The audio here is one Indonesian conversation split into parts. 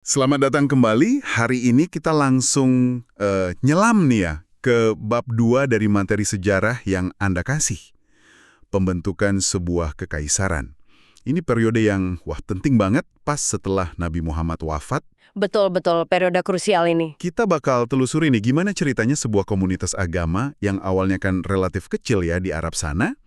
Selamat datang kembali. Hari ini kita langsung nyelam nih ya ke bab 2 dari materi sejarah yang Anda kasih. Pembentukan sebuah kekaisaran. Ini periode yang penting banget pas setelah Nabi Muhammad wafat. Betul-betul, periode krusial ini. Kita bakal telusuri nih gimana ceritanya sebuah komunitas agama yang awalnya kan relatif kecil ya di Arab sana,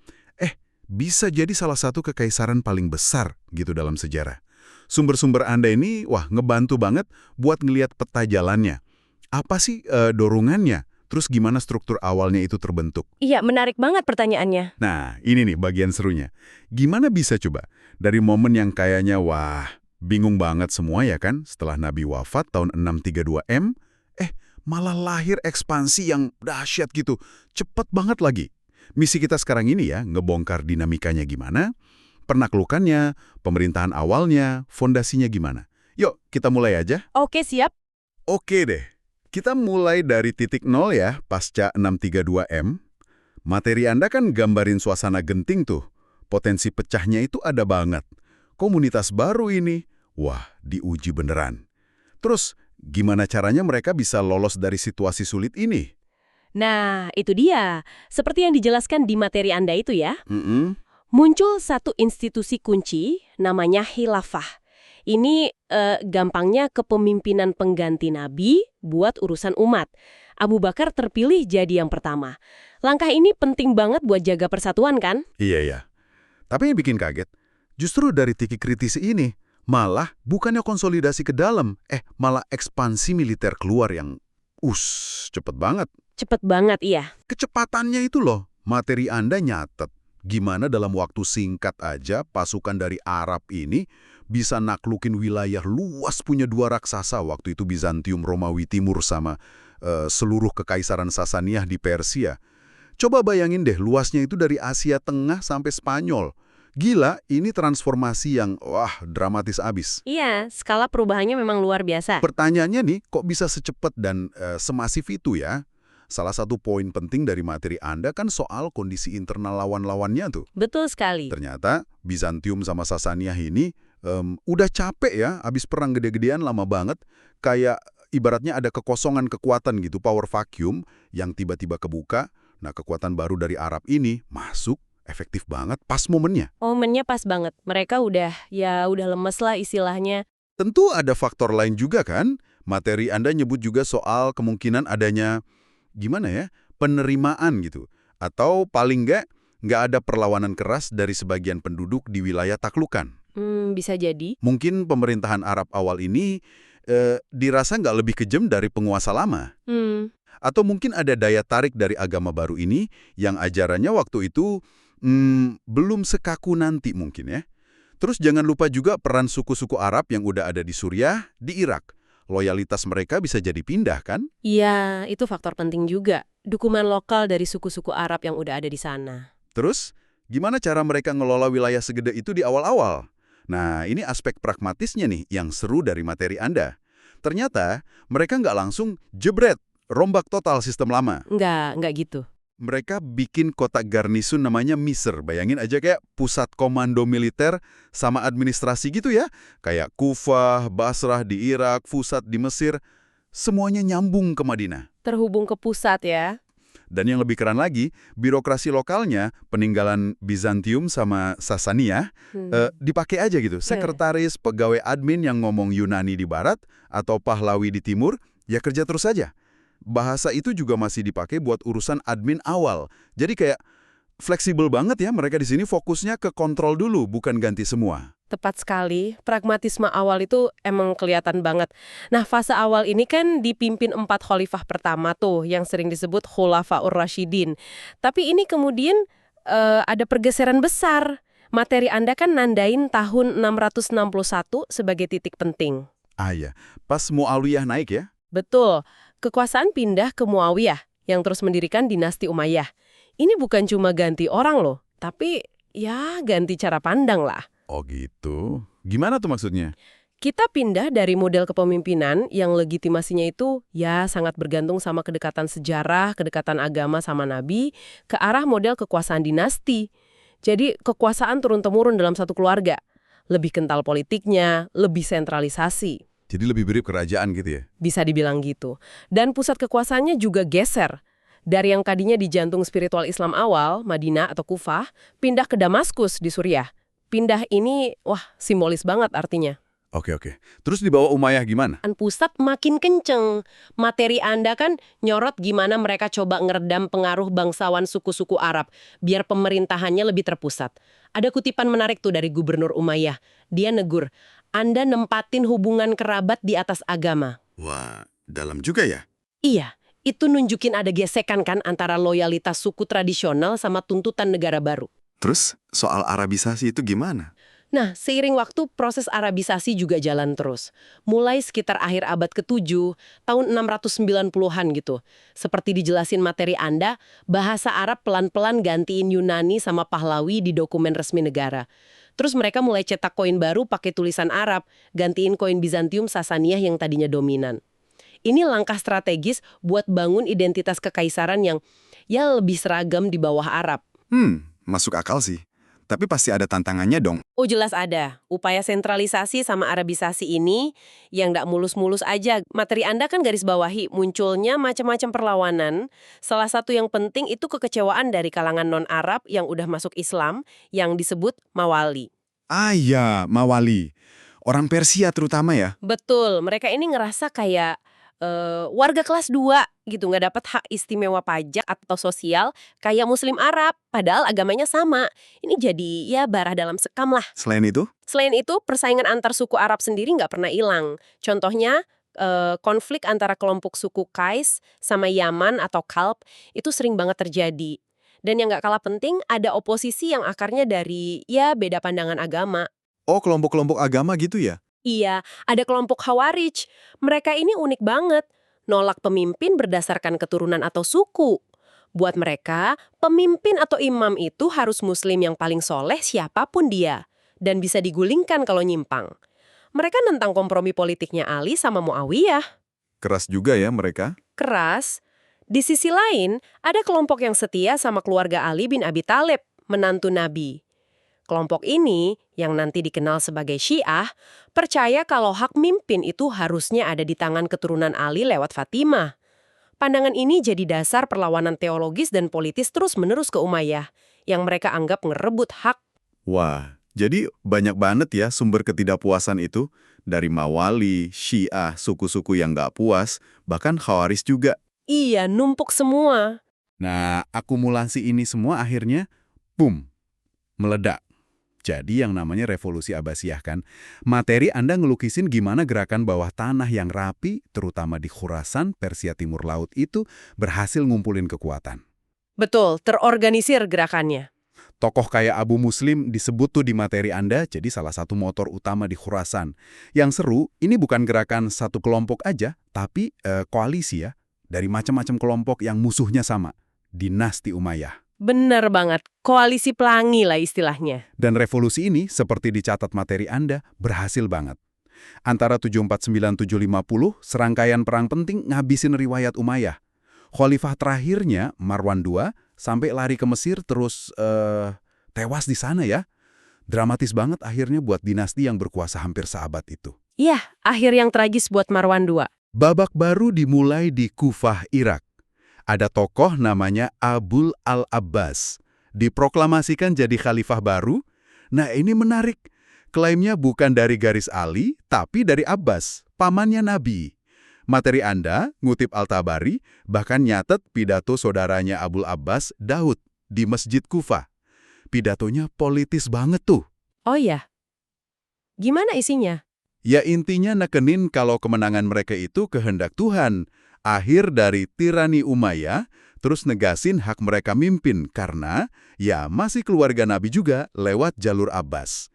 bisa jadi salah satu kekaisaran paling besar gitu dalam sejarah. Sumber-sumber Anda ini, ngebantu banget buat ngelihat peta jalannya. Apa sih dorongannya? Terus gimana struktur awalnya itu terbentuk? Iya, menarik banget pertanyaannya. Nah, ini nih bagian serunya. Gimana bisa coba? Dari momen yang kayaknya, bingung banget semua ya kan? Setelah Nabi wafat tahun 632 M, malah lahir ekspansi yang dahsyat gitu. Cepet banget lagi. Misi kita sekarang ini ya, ngebongkar dinamikanya gimana, penaklukannya, pemerintahan awalnya, fondasinya gimana. Yuk, kita mulai aja. Oke, siap. Oke deh, kita mulai dari titik nol ya, pasca 632 M. Materi Anda kan gambarin suasana genting tuh. Potensi pecahnya itu ada banget. Komunitas baru ini, diuji beneran. Terus, gimana caranya mereka bisa lolos dari situasi sulit ini? Nah, itu dia. Seperti yang dijelaskan di materi Anda itu ya. Mm-mm. Muncul satu institusi kunci, namanya khilafah. Ini gampangnya kepemimpinan pengganti Nabi buat urusan umat. Abu Bakar terpilih jadi yang pertama. Langkah ini penting banget buat jaga persatuan kan? Iya. Tapi yang bikin kaget, justru dari titik kritis ini, malah bukannya konsolidasi ke dalam, malah ekspansi militer keluar yang, cepet banget. Cepet banget, iya. Kecepatannya itu loh, materi Anda nyatet. Gimana dalam waktu singkat aja pasukan dari Arab ini bisa naklukin wilayah luas punya dua raksasa waktu itu Bizantium Romawi Timur sama seluruh kekaisaran Sasaniyah di Persia. Coba bayangin deh luasnya itu dari Asia Tengah sampai Spanyol. Gila, ini transformasi yang dramatis abis. Iya, skala perubahannya memang luar biasa. Pertanyaannya nih, kok bisa secepat dan semasif itu ya? Salah satu poin penting dari materi Anda kan soal kondisi internal lawan-lawannya tuh. Betul sekali. Ternyata Bizantium sama Sasaniyah ini udah capek ya, abis perang gede-gedean lama banget. Kayak ibaratnya ada kekosongan kekuatan gitu, power vacuum yang tiba-tiba kebuka. Nah, kekuatan baru dari Arab ini masuk, efektif banget, pas momennya. Momennya pas banget. Mereka udah lemes lah istilahnya. Tentu ada faktor lain juga kan? Materi Anda nyebut juga soal kemungkinan adanya penerimaan gitu. Atau paling nggak ada perlawanan keras dari sebagian penduduk di wilayah taklukan. Bisa jadi. Mungkin pemerintahan Arab awal ini dirasa nggak lebih kejam dari penguasa lama. Atau mungkin ada daya tarik dari agama baru ini yang ajarannya waktu itu belum sekaku nanti mungkin ya. Terus jangan lupa juga peran suku-suku Arab yang udah ada di Suriah, di Irak. Loyalitas mereka bisa jadi pindah kan? Iya, itu faktor penting juga. Dukungan lokal dari suku-suku Arab yang udah ada di sana. Terus, gimana cara mereka ngelola wilayah segede itu di awal-awal? Nah, ini aspek pragmatisnya nih yang seru dari materi Anda. Ternyata, mereka nggak langsung jebret, rombak total sistem lama. Nggak gitu. Mereka bikin kota garnisun namanya Misr. Bayangin aja kayak pusat komando militer sama administrasi gitu ya. Kayak Kufah, Basrah di Irak, Fusat di Mesir. Semuanya nyambung ke Madinah. Terhubung ke pusat ya. Dan yang lebih keren lagi, birokrasi lokalnya, peninggalan Bizantium sama Sasaniyah, dipakai aja gitu. Sekretaris, pegawai admin yang ngomong Yunani di barat, atau Pahlawi di timur, ya kerja terus aja. Bahasa itu juga masih dipakai buat urusan admin awal. Jadi kayak fleksibel banget ya mereka di sini fokusnya ke kontrol dulu, bukan ganti semua. Tepat sekali, pragmatisme awal itu emang kelihatan banget. Nah, fase awal ini kan dipimpin 4 khalifah pertama tuh, yang sering disebut Khulafaur Rasyidin. Tapi ini kemudian ada pergeseran besar. Materi Anda kan nandain tahun 661 sebagai titik penting. Iya, pas Muawiyah naik ya? Betul, kekuasaan pindah ke Muawiyah, yang terus mendirikan dinasti Umayyah. Ini bukan cuma ganti orang loh, tapi ya ganti cara pandang lah. Oh gitu. Gimana tuh maksudnya? Kita pindah dari model kepemimpinan yang legitimasinya itu ya sangat bergantung sama kedekatan sejarah, kedekatan agama sama nabi, ke arah model kekuasaan dinasti. Jadi kekuasaan turun-temurun dalam satu keluarga. Lebih kental politiknya, lebih sentralisasi. Jadi lebih mirip kerajaan gitu ya? Bisa dibilang gitu. Dan pusat kekuasaannya juga geser. Dari yang tadinya di jantung spiritual Islam awal, Madinah atau Kufah, pindah ke Damaskus di Suriah. Pindah ini, wah, simbolis banget artinya. Oke. Terus di bawah Umayyah gimana? Dan pusat makin kenceng. Materi Anda kan nyorot gimana mereka coba ngeredam pengaruh bangsawan suku-suku Arab, biar pemerintahannya lebih terpusat. Ada kutipan menarik tuh dari Gubernur Umayyah. Dia negur, Anda nempatin hubungan kerabat di atas agama. Wah, dalam juga ya? Iya, itu nunjukin ada gesekan kan antara loyalitas suku tradisional sama tuntutan negara baru. Terus, soal Arabisasi itu gimana? Nah, seiring waktu proses Arabisasi juga jalan terus. Mulai sekitar akhir abad ke-7, tahun 690-an gitu. Seperti dijelasin materi Anda, bahasa Arab pelan-pelan gantiin Yunani sama Pahlawi di dokumen resmi negara. Terus mereka mulai cetak koin baru pakai tulisan Arab, gantiin koin Bizantium Sasaniyah yang tadinya dominan. Ini langkah strategis buat bangun identitas kekaisaran yang ya lebih seragam di bawah Arab. Masuk akal sih. Tapi pasti ada tantangannya dong. Oh jelas ada. Upaya sentralisasi sama Arabisasi ini yang nggak mulus-mulus aja. Materi Anda kan garis bawahi munculnya macam-macam perlawanan. Salah satu yang penting itu kekecewaan dari kalangan non-Arab yang udah masuk Islam yang disebut Mawali. Ah iya, Mawali. Orang Persia terutama ya. Betul, mereka ini ngerasa kayak warga kelas 2 gitu, nggak dapat hak istimewa pajak atau sosial kayak Muslim Arab, padahal agamanya sama. Ini jadi ya barah dalam sekam lah. Selain itu, Selain itu, persaingan antar suku Arab sendiri nggak pernah hilang. Contohnya, konflik antara kelompok suku Qais sama Yaman atau Kalb itu sering banget terjadi. Dan yang nggak kalah penting, ada oposisi yang akarnya dari ya beda pandangan agama. kelompok-kelompok agama gitu ya? Iya, ada kelompok Khawarij. Mereka ini unik banget. Nolak pemimpin berdasarkan keturunan atau suku. Buat mereka, pemimpin atau imam itu harus muslim yang paling soleh siapapun dia. Dan bisa digulingkan kalau nyimpang. Mereka nentang kompromi politiknya Ali sama Muawiyah. Keras juga ya mereka. Keras. Di sisi lain, ada kelompok yang setia sama keluarga Ali bin Abi Thalib, menantu Nabi. Kelompok ini, yang nanti dikenal sebagai Syiah, percaya kalau hak mimpin itu harusnya ada di tangan keturunan Ali lewat Fatimah. Pandangan ini jadi dasar perlawanan teologis dan politis terus-menerus ke Umayyah, yang mereka anggap ngerebut hak. Wah, jadi banyak banget ya sumber ketidakpuasan itu. Dari Mawali, Syiah, suku-suku yang nggak puas, bahkan Khawarij juga. Iya, numpuk semua. Nah, akumulasi ini semua akhirnya, boom, meledak. Jadi yang namanya revolusi Abbasiyah kan, materi Anda ngelukisin gimana gerakan bawah tanah yang rapi, terutama di Khurasan, Persia Timur Laut itu, berhasil ngumpulin kekuatan. Betul, terorganisir gerakannya. Tokoh kayak Abu Muslim disebut tuh di materi Anda jadi salah satu motor utama di Khurasan. Yang seru, ini bukan gerakan satu kelompok aja, tapi koalisi ya, dari macam-macam kelompok yang musuhnya sama, dinasti Umayyah. Bener banget, koalisi pelangi lah istilahnya. Dan revolusi ini, seperti dicatat materi Anda, berhasil banget. Antara 749-750, serangkaian perang penting ngabisin riwayat Umayyah. Khalifah terakhirnya, Marwan II, sampai lari ke Mesir terus tewas di sana ya. Dramatis banget akhirnya buat dinasti yang berkuasa hampir seabad itu. Iya, akhir yang tragis buat Marwan II. Babak baru dimulai di Kufah, Irak. Ada tokoh namanya Abul al-Abbas. Diproklamasikan jadi khalifah baru. Nah ini menarik. Klaimnya bukan dari garis Ali, tapi dari Abbas, pamannya Nabi. Materi Anda, ngutip Al-Tabari, bahkan nyatet pidato saudaranya Abul Abbas, Daud, di Masjid Kufah. Pidatonya politis banget tuh. Oh ya, gimana isinya? Ya intinya nekenin kalau kemenangan mereka itu kehendak Tuhan. Akhir dari tirani Umayyah, terus negasin hak mereka mimpin karena ya masih keluarga Nabi juga lewat jalur Abbas.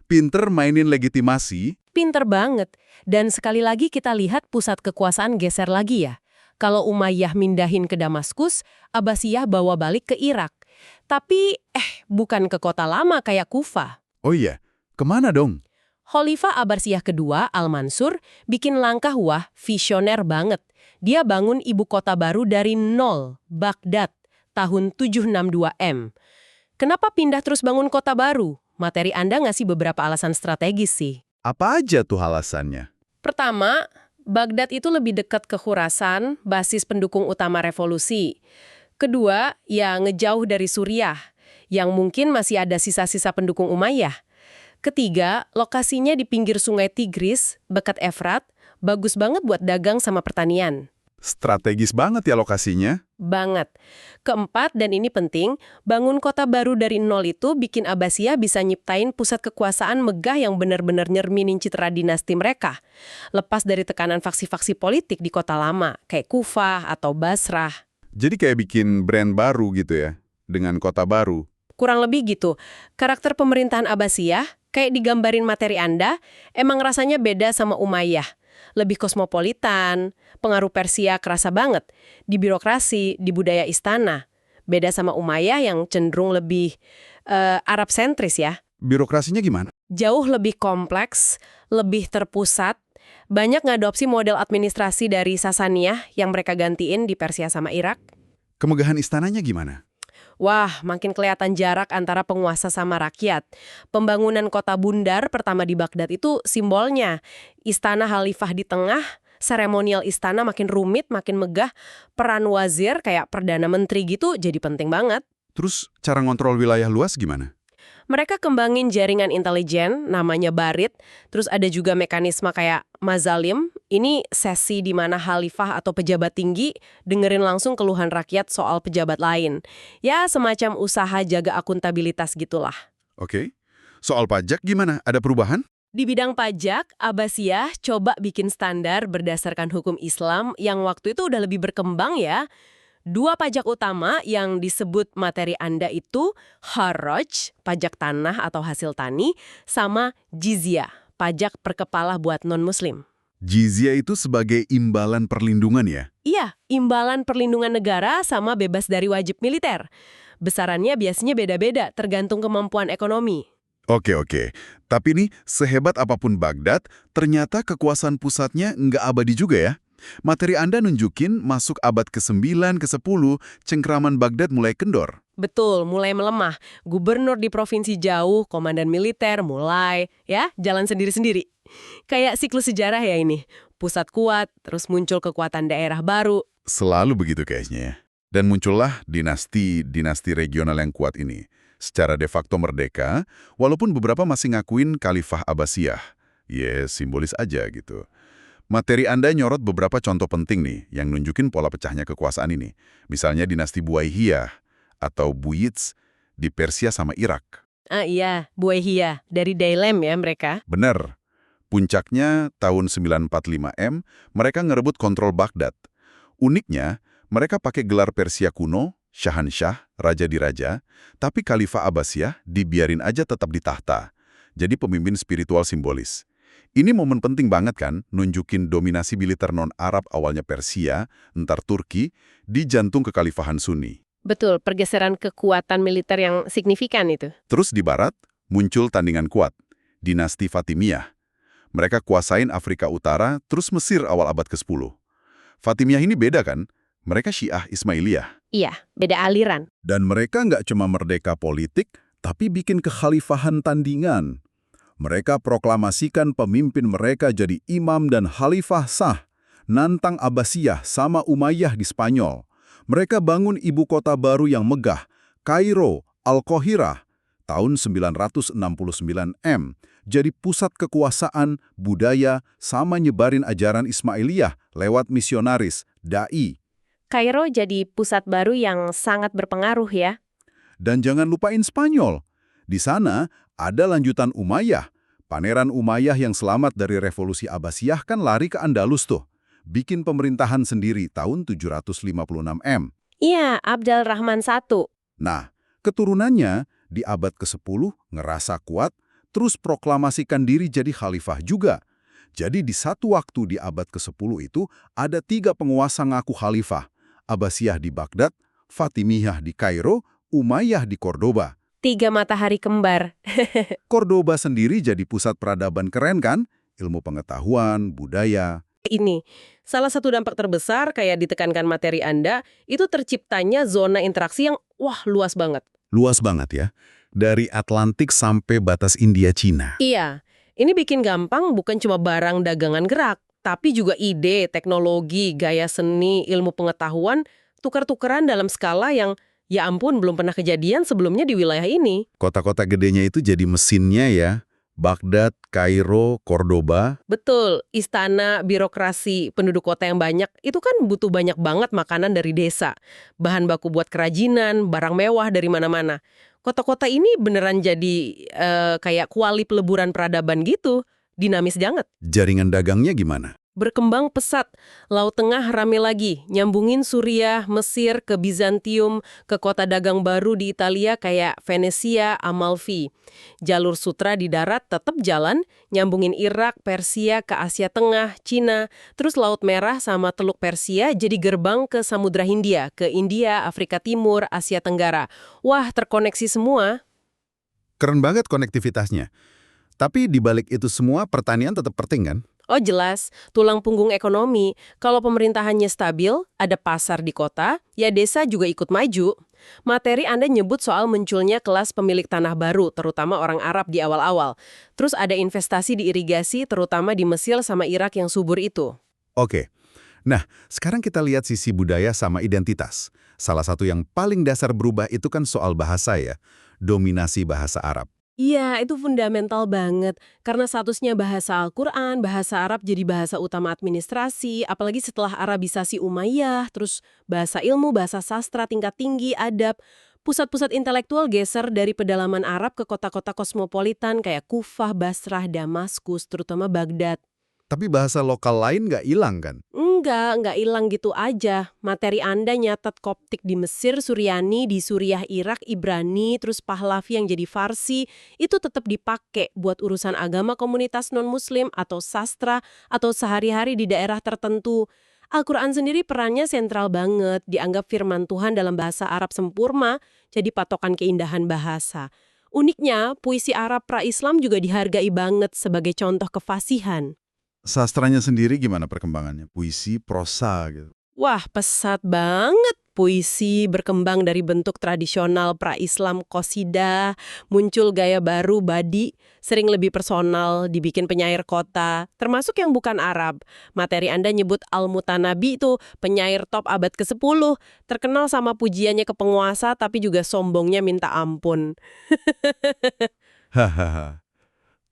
Pinter mainin legitimasi. Pinter banget. Dan sekali lagi kita lihat pusat kekuasaan geser lagi ya. Kalau Umayyah mindahin ke Damaskus, Abbasiyah bawa balik ke Irak. Tapi bukan ke kota lama kayak Kufah. Oh iya, kemana dong? Khalifah Abbasiyah kedua, Al-Mansur, bikin langkah visioner banget. Dia bangun ibu kota baru dari nol, Baghdad, tahun 762 M. Kenapa pindah terus bangun kota baru? Materi Anda ngasih beberapa alasan strategis sih. Apa aja tuh alasannya? Pertama, Baghdad itu lebih dekat ke Khurasan, basis pendukung utama revolusi. Kedua, ya ngejauh dari Suriah, yang mungkin masih ada sisa-sisa pendukung Umayyah. Ketiga, lokasinya di pinggir sungai Tigris, dekat Efrat, bagus banget buat dagang sama pertanian. Strategis banget ya lokasinya. Banget. Keempat, dan ini penting, bangun kota baru dari nol itu bikin Abbasiyah bisa nyiptain pusat kekuasaan megah yang benar-benar nyerminin citra dinasti mereka. Lepas dari tekanan faksi-faksi politik di kota lama, kayak Kufah atau Basrah. Jadi kayak bikin brand baru gitu ya, dengan kota baru. Kurang lebih gitu. Karakter pemerintahan Abbasiyah, kayak digambarin materi Anda, emang rasanya beda sama Umayyah. Lebih kosmopolitan, pengaruh Persia kerasa banget. Di birokrasi, di budaya istana. Beda sama Umayyah yang cenderung lebih Arab sentris ya. Birokrasinya gimana? Jauh lebih kompleks, lebih terpusat. Banyak ngadopsi model administrasi dari Sasaniyah yang mereka gantiin di Persia sama Irak. Kemegahan istananya gimana? Wah, makin kelihatan jarak antara penguasa sama rakyat. Pembangunan kota bundar pertama di Baghdad itu simbolnya. Istana Khalifah di tengah, seremonial istana makin rumit, makin megah. Peran wazir kayak Perdana Menteri gitu jadi penting banget. Terus cara ngontrol wilayah luas gimana? Mereka kembangin jaringan intelijen, namanya Barit. Terus ada juga mekanisme kayak Mazalim. Ini sesi di mana khalifah atau pejabat tinggi dengerin langsung keluhan rakyat soal pejabat lain. Ya, semacam usaha jaga akuntabilitas gitulah. Oke. Soal pajak gimana? Ada perubahan? Di bidang pajak, Abbasiyah coba bikin standar berdasarkan hukum Islam yang waktu itu udah lebih berkembang ya. 2 pajak utama yang disebut materi Anda itu Haraj, pajak tanah atau hasil tani, sama Jizyah, pajak per kepala buat non-muslim. Jizya itu sebagai imbalan perlindungan ya? Iya, imbalan perlindungan negara sama bebas dari wajib militer. Besarannya biasanya beda-beda, tergantung kemampuan ekonomi. Oke. Tapi nih, sehebat apapun Baghdad, ternyata kekuasaan pusatnya nggak abadi juga ya? Materi Anda nunjukin masuk abad ke-9, ke-10, cengkraman Baghdad mulai kendor. Betul, mulai melemah. Gubernur di provinsi jauh, komandan militer mulai, ya, jalan sendiri-sendiri. Kayak siklus sejarah ya ini. Pusat kuat, terus muncul kekuatan daerah baru. Selalu begitu kayaknya ya. Dan muncullah dinasti regional yang kuat ini. Secara de facto merdeka, walaupun beberapa masih ngakuin Khalifah Abbasiyah. Simbolis aja gitu. Materi Anda nyorot beberapa contoh penting nih yang nunjukin pola pecahnya kekuasaan ini. Misalnya dinasti Buwaihiyah atau Buyidz di Persia sama Irak. Ah iya, Buwaihiyah, dari Dailem ya mereka. Bener. Puncaknya tahun 945 mereka ngerebut kontrol Baghdad. Uniknya, mereka pakai gelar Persia kuno, Syahansyah, Raja di Raja, tapi Khalifah Abbasiyah dibiarin aja tetap di tahta. Jadi pemimpin spiritual simbolis. Ini momen penting banget kan, nunjukin dominasi militer non-Arab awalnya Persia, ntar Turki, di jantung kekhalifahan Sunni. Betul, pergeseran kekuatan militer yang signifikan itu. Terus di barat, muncul tandingan kuat, dinasti Fatimiyah. Mereka kuasain Afrika Utara, terus Mesir awal abad ke-10. Fatimiyah ini beda kan? Mereka Syiah Ismailiyah. Iya, beda aliran. Dan mereka nggak cuma merdeka politik, tapi bikin kekhalifahan tandingan. Mereka proklamasikan pemimpin mereka jadi imam dan khalifah sah, nantang Abbasiyah sama Umayyah di Spanyol. Mereka bangun ibu kota baru yang megah, Kairo, Al-Qahirah, tahun 969 jadi pusat kekuasaan, budaya, sama nyebarin ajaran Ismailiyah lewat misionaris, da'i. Kairo jadi pusat baru yang sangat berpengaruh ya. Dan jangan lupain Spanyol. Di sana ada lanjutan Umayyah. Pangeran Umayyah yang selamat dari revolusi Abbasiyah kan lari ke Andalus tuh. Bikin pemerintahan sendiri tahun 756 Iya, Abdal Rahman I. Nah, keturunannya di abad ke-10 ngerasa kuat, terus proklamasikan diri jadi khalifah juga. Jadi di satu waktu di abad ke-10 itu ada 3 penguasa ngaku khalifah. Abbasiyah di Baghdad, Fatimiyah di Kairo, Umayyah di Cordoba. 3 matahari kembar. Cordoba sendiri jadi pusat peradaban keren kan? Ilmu pengetahuan, budaya. Ini, salah satu dampak terbesar kayak ditekankan materi Anda, itu terciptanya zona interaksi yang luas banget. Luas banget ya. Dari Atlantik sampai batas India-Cina. Iya, Ini bikin gampang bukan cuma barang dagangan gerak, tapi juga ide, teknologi, gaya seni, ilmu pengetahuan, tukar-tukaran dalam skala yang, ya ampun, belum pernah kejadian sebelumnya di wilayah ini. Kota-kota gedenya itu jadi mesinnya ya. Baghdad, Kairo, Cordoba. Betul, istana, birokrasi, penduduk kota yang banyak, itu kan butuh banyak banget makanan dari desa. Bahan baku buat kerajinan, barang mewah dari mana-mana. Kota-kota ini beneran jadi kayak kuali peleburan peradaban gitu. Dinamis banget. Jaringan dagangnya gimana? Berkembang pesat, Laut Tengah rame lagi, nyambungin Suriah, Mesir, ke Bizantium, ke kota dagang baru di Italia kayak Venesia, Amalfi. Jalur sutra di darat tetap jalan, nyambungin Irak, Persia, ke Asia Tengah, Cina, terus Laut Merah sama Teluk Persia jadi gerbang ke Samudra Hindia, ke India, Afrika Timur, Asia Tenggara. Wah, terkoneksi semua. Keren banget konektivitasnya. Tapi di balik itu semua pertanian tetap penting kan? Oh jelas, tulang punggung ekonomi. Kalau pemerintahannya stabil, ada pasar di kota, ya desa juga ikut maju. Materi Anda nyebut soal munculnya kelas pemilik tanah baru, terutama orang Arab di awal-awal. Terus ada investasi di irigasi, terutama di Mesir sama Irak yang subur itu. Oke. Nah, sekarang kita lihat sisi budaya sama identitas. Salah satu yang paling dasar berubah itu kan soal bahasa ya. Dominasi bahasa Arab. Iya, itu fundamental banget. Karena statusnya bahasa Al-Quran, bahasa Arab jadi bahasa utama administrasi, apalagi setelah Arabisasi Umayyah, terus bahasa ilmu, bahasa sastra tingkat tinggi, adab. Pusat-pusat intelektual geser dari pedalaman Arab ke kota-kota kosmopolitan kayak Kufah, Basrah, Damaskus, terutama Baghdad. Tapi bahasa lokal lain nggak hilang kan? Enggak hilang gitu aja. Materi Anda nyatet Koptik di Mesir, Suryani di Suriah, Irak, Ibrani, terus Pahlavi yang jadi Farsi, itu tetap dipakai buat urusan agama komunitas non-muslim atau sastra atau sehari-hari di daerah tertentu. Al-Quran sendiri perannya sentral banget, dianggap firman Tuhan dalam bahasa Arab sempurna, jadi patokan keindahan bahasa. Uniknya, puisi Arab pra-Islam juga dihargai banget sebagai contoh kefasihan. Sastranya sendiri gimana perkembangannya? Puisi, prosa gitu. Wah, pesat banget. Puisi berkembang dari bentuk tradisional pra-Islam qasidah, muncul gaya baru badi, sering lebih personal, dibikin penyair kota, termasuk yang bukan Arab. Materi Anda nyebut Al-Mutanabi itu penyair top abad ke-10, terkenal sama pujiannya ke penguasa tapi juga sombongnya minta ampun. Hahaha.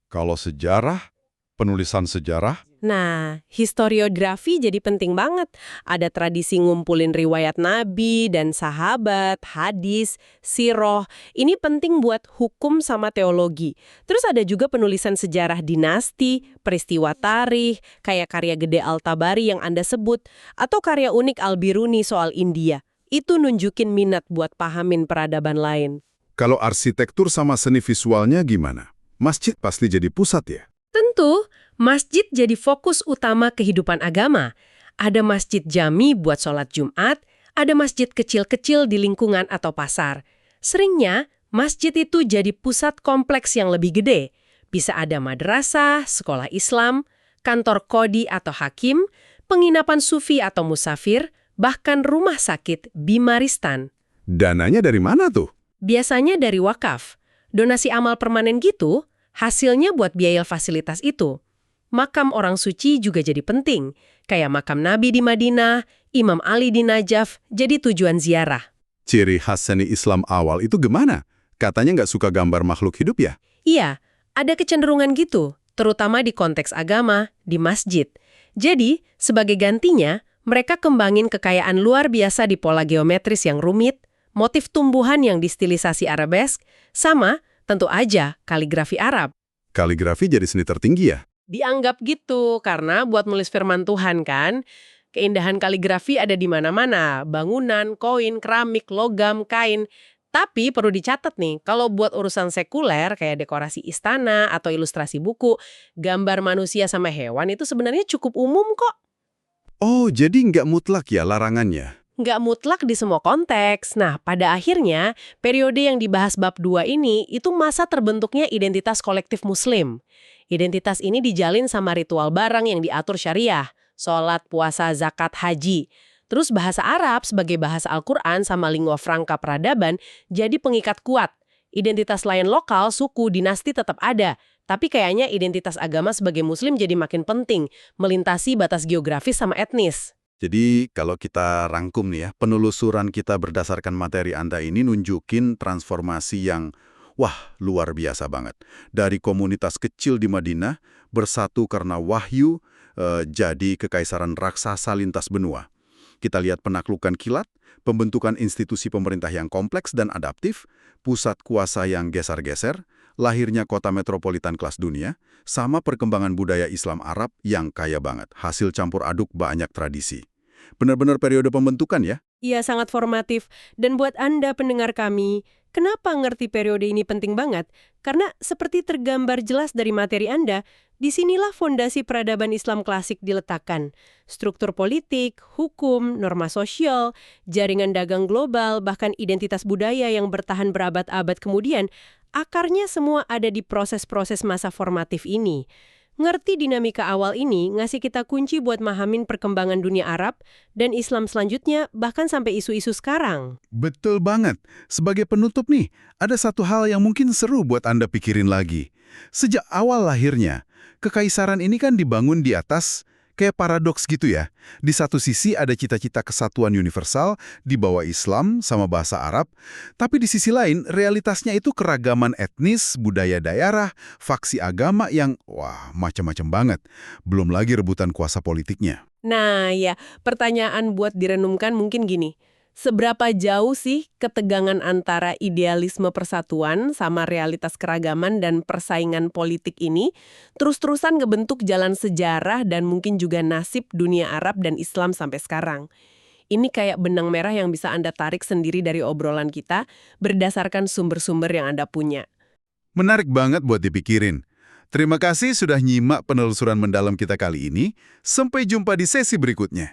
Kalau sejarah, penulisan sejarah, Nah, historiografi jadi penting banget. Ada tradisi ngumpulin riwayat nabi dan sahabat, hadis, siroh. Ini penting buat hukum sama teologi. Terus ada juga penulisan sejarah dinasti, peristiwa tarikh, kayak karya gede Al-Tabari yang Anda sebut, atau karya unik Al-Biruni soal India. Itu nunjukin minat buat pahamin peradaban lain. kalau arsitektur sama seni visualnya gimana? Masjid pasti jadi pusat ya? Tentu, masjid jadi fokus utama kehidupan agama. Ada masjid jami buat sholat Jumat, ada masjid kecil-kecil di lingkungan atau pasar. Seringnya, masjid itu jadi pusat kompleks yang lebih gede. Bisa ada madrasah, sekolah Islam, kantor kodi atau hakim, penginapan sufi atau musafir, bahkan rumah sakit bimaristan. Dananya dari mana tuh? Biasanya dari wakaf. Donasi amal permanen gitu, hasilnya buat biaya fasilitas itu. Makam orang suci juga jadi penting, kayak makam Nabi di Madinah, Imam Ali di Najaf, jadi tujuan ziarah. Ciri khas seni Islam awal itu gimana? Katanya nggak suka gambar makhluk hidup ya? Iya, ada kecenderungan gitu, terutama di konteks agama, di masjid. Jadi, sebagai gantinya, mereka kembangin kekayaan luar biasa di pola geometris yang rumit, motif tumbuhan yang distilisasi arabesk, sama, tentu aja, kaligrafi Arab. Kaligrafi jadi seni tertinggi ya? Dianggap gitu, karena buat nulis firman Tuhan kan, keindahan kaligrafi ada di mana-mana, bangunan, koin, keramik, logam, kain. Tapi perlu dicatat nih, kalau buat urusan sekuler kayak dekorasi istana atau ilustrasi buku, gambar manusia sama hewan itu sebenarnya cukup umum kok. Oh, jadi nggak mutlak ya larangannya? Nggak mutlak di semua konteks. Nah, pada akhirnya, periode yang dibahas bab 2 ini itu masa terbentuknya identitas kolektif Muslim. Identitas ini dijalin sama ritual bareng yang diatur syariah, sholat, puasa, zakat, haji. Terus bahasa Arab sebagai bahasa Al-Quran sama lingua franca peradaban jadi pengikat kuat. Identitas lain lokal, suku, dinasti tetap ada, Tapi kayaknya identitas agama sebagai Muslim jadi makin penting, melintasi batas geografis sama etnis. Jadi kalau kita rangkum nih ya, penelusuran kita berdasarkan materi Anda ini nunjukin transformasi yang, wah, luar biasa banget. Dari komunitas kecil di Madinah, bersatu karena wahyu, jadi kekaisaran raksasa lintas benua. Kita lihat penaklukan kilat, pembentukan institusi pemerintah yang kompleks dan adaptif, pusat kuasa yang geser-geser, lahirnya kota metropolitan kelas dunia, sama perkembangan budaya Islam Arab yang kaya banget, hasil campur aduk banyak tradisi. Benar-benar periode pembentukan ya? Iya, sangat formatif. Dan buat Anda pendengar kami, kenapa ngerti periode ini penting banget? Karena seperti tergambar jelas dari materi Anda, disinilah fondasi peradaban Islam klasik diletakkan. Struktur politik, hukum, norma sosial, jaringan dagang global, bahkan identitas budaya yang bertahan berabad-abad kemudian, akarnya semua ada di proses-proses masa formatif ini. Ngerti dinamika awal ini ngasih kita kunci buat mahamin perkembangan dunia Arab dan Islam selanjutnya, bahkan sampai isu-isu sekarang. Betul banget. Sebagai penutup nih, ada satu hal yang mungkin seru buat Anda pikirin lagi. Sejak awal lahirnya, kekaisaran ini kan dibangun di atas kayak paradoks gitu ya. Di satu sisi ada cita-cita kesatuan universal di bawah Islam sama bahasa Arab, tapi di sisi lain realitasnya itu keragaman etnis, budaya daerah, faksi agama yang, wah, macam-macam banget. Belum lagi rebutan kuasa politiknya. Nah ya, pertanyaan buat direnungkan mungkin gini. Seberapa jauh sih ketegangan antara idealisme persatuan sama realitas keragaman dan persaingan politik ini terus-terusan ngebentuk jalan sejarah dan mungkin juga nasib dunia Arab dan Islam sampai sekarang? Ini kayak benang merah yang bisa Anda tarik sendiri dari obrolan kita berdasarkan sumber-sumber yang Anda punya. Menarik banget buat dipikirin. Terima kasih sudah nyimak penelusuran mendalam kita kali ini. Sampai jumpa di sesi berikutnya.